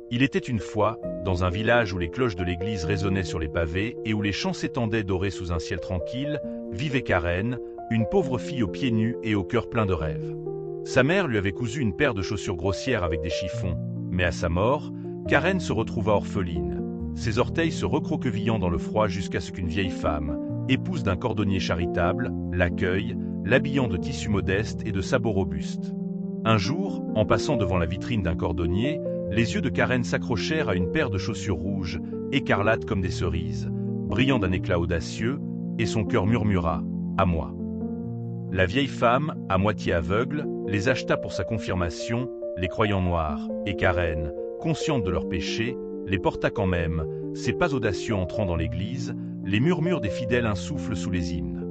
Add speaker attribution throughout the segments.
Speaker 1: Il était une fois, dans un village où les cloches de l'église résonnaient sur les pavés et où les champs s'étendaient dorés sous un ciel tranquille, vivait Karen, une pauvre fille aux pieds nus et au cœur plein de rêves. Sa mère lui avait cousu une paire de chaussures grossières avec des chiffons, mais à sa mort, Karen se retrouva orpheline, ses orteils se recroquevillant dans le froid jusqu'à ce qu'une vieille femme, épouse d'un cordonnier charitable, l'accueille, l'habillant de tissus modestes et de sabots robustes. Un jour, en passant devant la vitrine d'un cordonnier, les yeux de Karen s'accrochèrent à une paire de chaussures rouges, écarlates comme des cerises, brillant d'un éclat audacieux, et son cœur murmura « À moi ». La vieille femme, à moitié aveugle, les acheta pour sa confirmation, les croyant noirs, et Karen, consciente de leur péché, les porta quand même, ses pas audacieux entrant dans l'église, les murmures des fidèles un souffle sous les hymnes.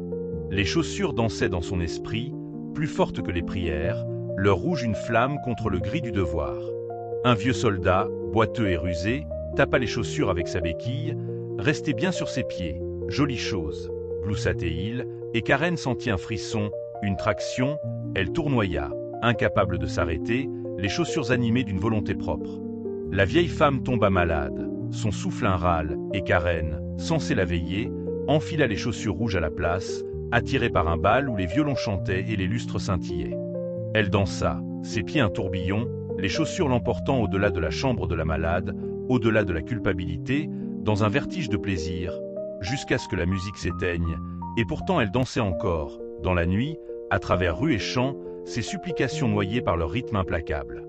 Speaker 1: Les chaussures dansaient dans son esprit, plus fortes que les prières, leur rouge une flamme contre le gris du devoir. Un vieux soldat, boiteux et rusé, tapa les chaussures avec sa béquille, restait bien sur ses pieds, jolie chose, gloussa-t-il, et Karen sentit un frisson, une traction, elle tournoya, incapable de s'arrêter, les chaussures animées d'une volonté propre. La vieille femme tomba malade, son souffle un râle, et Karen, censée la veiller, enfila les chaussures rouges à la place, attirée par un bal où les violons chantaient et les lustres scintillaient. Elle dansa, ses pieds un tourbillon, les chaussures l'emportant au-delà de la chambre de la malade, au-delà de la culpabilité, dans un vertige de plaisir, jusqu'à ce que la musique s'éteigne, et pourtant elle dansait encore, dans la nuit, à travers rues et champs, ses supplications noyées par leur rythme implacable.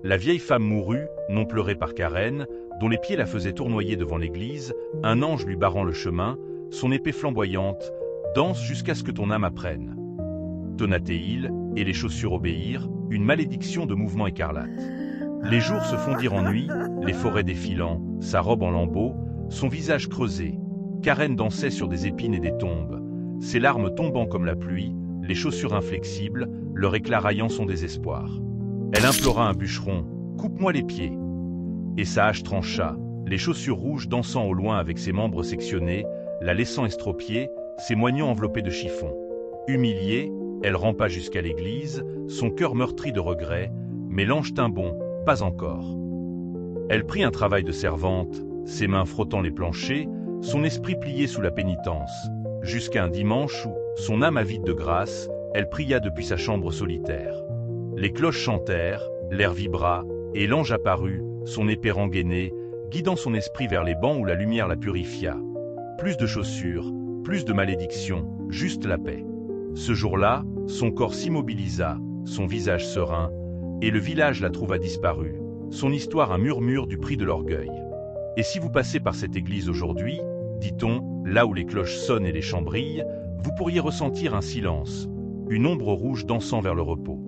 Speaker 1: La vieille femme mourut, non pleurée par Karen, dont les pieds la faisaient tournoyer devant l'église, un ange lui barrant le chemin, son épée flamboyante, danse jusqu'à ce que ton âme apprenne. Tonna-t-il, et les chaussures obéirent, une malédiction de mouvement écarlate. Les jours se fondirent en nuit, les forêts défilant, sa robe en lambeaux, son visage creusé. Karen dansait sur des épines et des tombes, ses larmes tombant comme la pluie, les chaussures inflexibles, leur éclat raillant son désespoir. Elle implora un bûcheron, « Coupe-moi les pieds !» Et sa hache trancha, les chaussures rouges dansant au loin avec ses membres sectionnés, la laissant estropiée, ses moignons enveloppés de chiffons. Humiliée, elle rampa jusqu'à l'église, son cœur meurtri de regret, mais l'ange tint bon, pas encore. Elle prit un travail de servante, ses mains frottant les planchers, son esprit plié sous la pénitence, jusqu'à un dimanche où, son âme avide de grâce, elle pria depuis sa chambre solitaire. Les cloches chantèrent, l'air vibra, et l'ange apparut, son épée rengainée, guidant son esprit vers les bancs où la lumière la purifia. Plus de chaussures, plus de malédictions, juste la paix. Ce jour-là, son corps s'immobilisa, son visage serein, et le village la trouva disparue, son histoire un murmure du prix de l'orgueil. Et si vous passez par cette église aujourd'hui, dit-on, là où les cloches sonnent et les chants brillent, vous pourriez ressentir un silence, une ombre rouge dansant vers le repos.